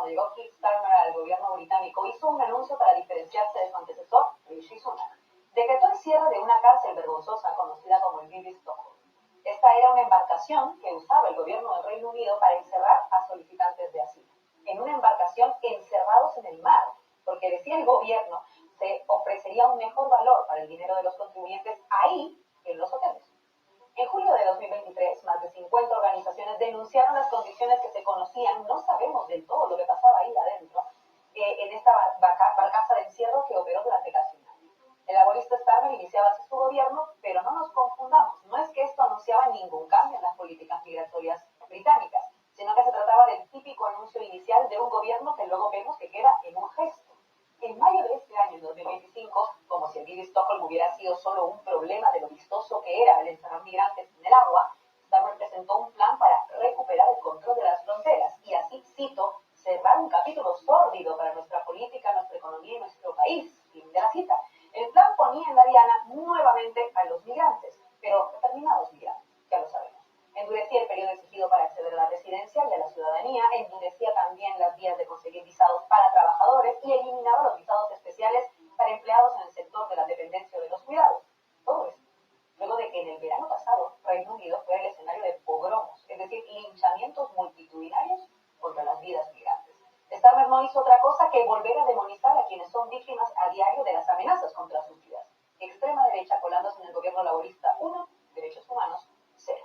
cuando llegó Keir Starmer al gobierno británico, hizo un anuncio para diferenciarse de su antecesor, Rishi Sunak. Decretó el cierre de una cárcel vergonzosa conocida como el Vivi Stockholm. Esta era una embarcación que usaba el gobierno del Reino Unido para encerrar a solicitantes de asilo. En una embarcación encerrados en el mar, porque decía el gobierno, se ofrecería un mejor valor para el dinero de los contribuyentes ahí que en los hoteles. En julio de 2023, más de 50 organizaciones denunciaron las condiciones que se conocían, no sabemos del todo lo que pasaba ahí adentro, en esta barcaza de encierro que operó durante casi un año. El laborista Starmer iniciaba así su gobierno, pero no nos confundamos, no es que esto anunciaba ningún cambio en las políticas migratorias británicas, sino que se trataba del típico anuncio inicial de un gobierno que luego vemos que queda en un gesto. En mayo de este año, en 2025, como si el Vivi Stockholm hubiera sido solo un problema de lo vistoso que era el encerrar migrantes en el agua, Starmer presentó un plan para recuperar el control de las fronteras y así, cito, cerrar un capítulo sórdido para nuestra política, nuestra economía y nuestro país. Fin de la cita. El plan ponía en la diana nuevamente a los migrantes, pero determinados migrantes, ya lo sabemos. Endurecía el periodo exigido para acceder a la residencia y a la ciudadanía, endurecía también las vías de conseguir visados para trabajadores y eliminaba los visados especiales para empleados en el sector de la dependencia o de los cuidados. Todo esto, luego de que en el verano pasado Reino Unido fue el escenario de pogromos, es decir, linchamientos multitudinarios contra las vidas migrantes. Starmer no hizo otra cosa que volver a demonizar a quienes son víctimas a diario de las amenazas contra sus vidas. Extrema derecha colándose en el gobierno laborista 1, derechos humanos 0.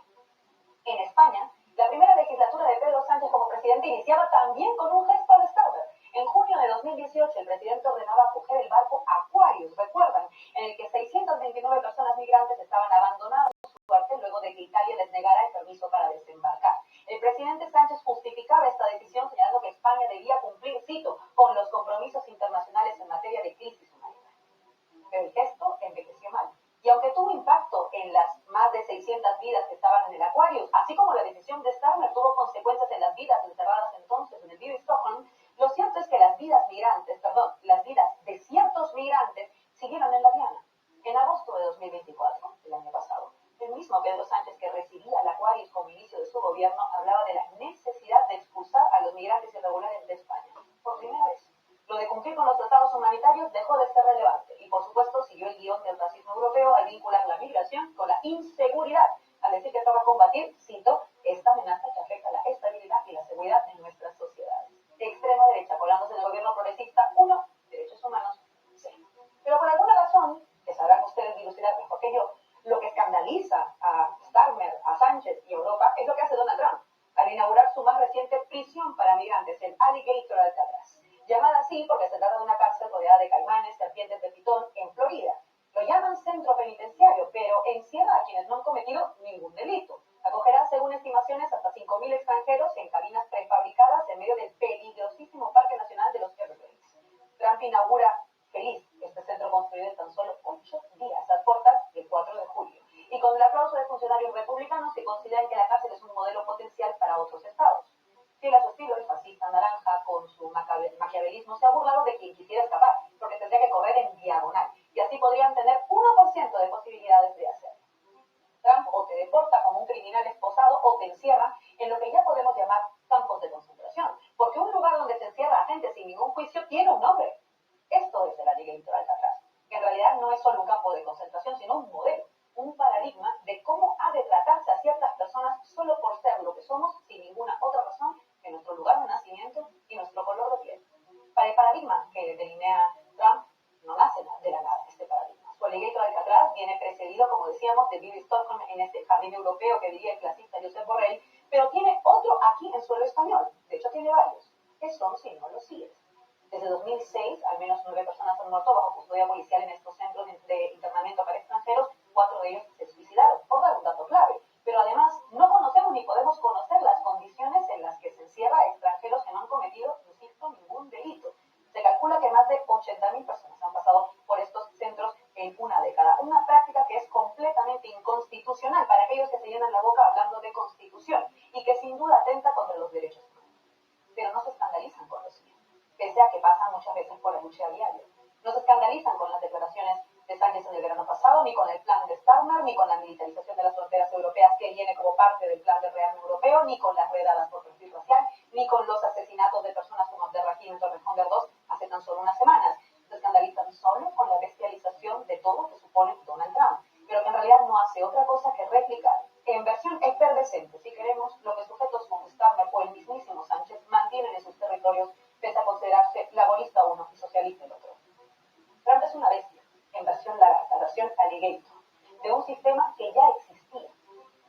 En España, la primera legislatura de Pedro Sánchez como presidente iniciaba también con un gesto de Starmer. En junio de 2018, el presidente ordenaba acoger el barco Aquarius, recuerdan, en el que 629 personas migrantes estaban abandonadas en su cuartel luego de que Italia les negara el permiso para desembarcar. El presidente Sánchez justificaba esta decisión señalando que España debía cumplir, cito, con los compromisos internacionales en materia de crisis humanitaria. Pero el gesto envejeció mal. Y aunque tuvo impacto en las más de 600 vidas que estaban en el Aquarius, así como la decisión de Starmer tuvo consecuencias en las vidas encerradas entonces en el Vivi Stockholm, lo cierto es que las vidas de ciertos migrantes siguieron en la diana. En agosto de 2024, el año pasado, el mismo Pedro Sánchez, que recibía el Aquarius como inicio de su gobierno, hablaba de la necesidad de expulsar a los migrantes irregulares de España. Por primera vez. Lo de cumplir con los tratados humanitarios dejó de ser relevante y, por supuesto, siguió el guión del racismo europeo al vincular la migración con la inseguridad, al decir que toca combatir, cito, esta amenaza que afecta la estabilidad y la seguridad en nuestras sociedades. Extrema derecha colándose en el gobierno progresista 1, derechos humanos 0. Pero por alguna razón, que sabrán ustedes dilucidar mejor que yo, lo que escandaliza a Starmer, a Sánchez y a Europa es lo que hace Donald Trump al inaugurar su más reciente prisión para migrantes, el Alligator Alcatraz. Llamada así porque se trata de una cárcel rodeada de caimanes, serpientes de pitón en Florida. Lo llaman centro penitenciario, pero encierra a quienes no han cometido ningún delito. Acogerá, según estimaciones, hasta 5.000 extranjeros en cabinas prefabricadas en medio del peligrosísimo Parque Nacional de los Everglades. Trump inaugura feliz este centro construido en tan solo 8 días, a puertas del 4 de julio. Y con el aplauso de funcionarios republicanos que consideran que la cárcel es un modelo potencial para otros estados. Fiel a su estilo, el fascista naranja, con su maquiavelismo, se ha burlado de quien quisiera escapar, porque tendría que correr en diagonal, y así podrían tener 1% de posibilidades de hacerlo. Trump o te deporta como un criminal esposado o te encierra en lo que ya podemos llamar campos de concentración, porque un lugar donde se encierra a gente sin ningún juicio tiene un nombre. Esto es el Alligator Alcatraz, que en realidad no es solo un campo de concentración, sino un modelo, un paradigma de cómo ha de tratarse a ciertas personas solo por ser lo que somos, sin ninguna otra razón que nuestro lugar de nacimiento y nuestro color de piel. Para el paradigma que delinea Trump, no nace de la nada este paradigma. Su Alligator Alcatraz viene precedido, como decíamos, de Vivi Stockholm en este jardín europeo que diría el clasista Josep Borrell, pero tiene otro aquí en suelo español. De hecho, tiene varios. ¿Qué son si no los sigues? Desde 2006, al menos 9 personas han muerto bajo custodia policial en estos centros de internamiento para extranjeros, 4 de ellos se suicidaron, por dar un dato clave. Pero además, no conocemos ni podemos conocer las condiciones en las que se encierra a extranjeros que no han cometido, insisto, ningún delito. Se calcula que más de 80.000 personas han pasado por estos centros en una década. Una práctica que es completamente inconstitucional para aquellos que se llenan la boca hablando de constitución y que sin duda atenta contra los derechos humanos. Pero no se escandalizan con lo siguiente, pese a que pasan muchas veces por la lucha diaria. No se escandalizan con las declaraciones de Sánchez en el verano pasado, ni con el plan de Starmer, ni con la militarización de las fronteras europeas que viene como parte del plan de rearme europeo, ni con las redadas por perfil racial, ni con los asesinatos de personas como Washington Responder 2 hace tan solo unas semanas. Se escandalizan solo con la bestialización de todo lo que supone Donald Trump, pero que en realidad no hace otra cosa que replicar en versión efervescente, si queremos, lo que sujetos como Starmer o el mismísimo Sánchez mantienen en sus territorios, pese a considerarse laborista uno y socialista el otro. Trump es una bestia, en versión lagarta, versión alligator, de un sistema que ya existía.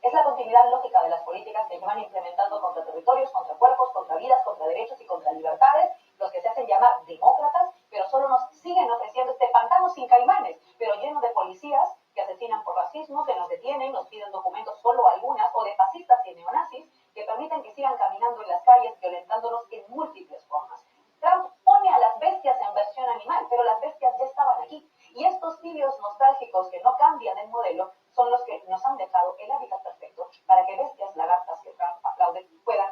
Es la continuidad lógica de las políticas que llevan implementando contra territorios, contra cuerpos, contra vidas, contra derechos y contra libertades, los que se hacen llamar demócratas, pero solo nos siguen ofreciendo este pantano sin caimanes, pero lleno de policías que asesinan por racismo, que nos detienen, nos piden documentos solo algunas, o de fascistas y neonazis que permiten que sigan caminando en las calles violentándonos en múltiples formas. Trump pone a las bestias en versión animal, pero las bestias ya estaban aquí. Y estos tibios nostálgicos que no cambian el modelo son los que nos han dejado el hábitat perfecto para que bestias lagartas que Trump aplaude puedan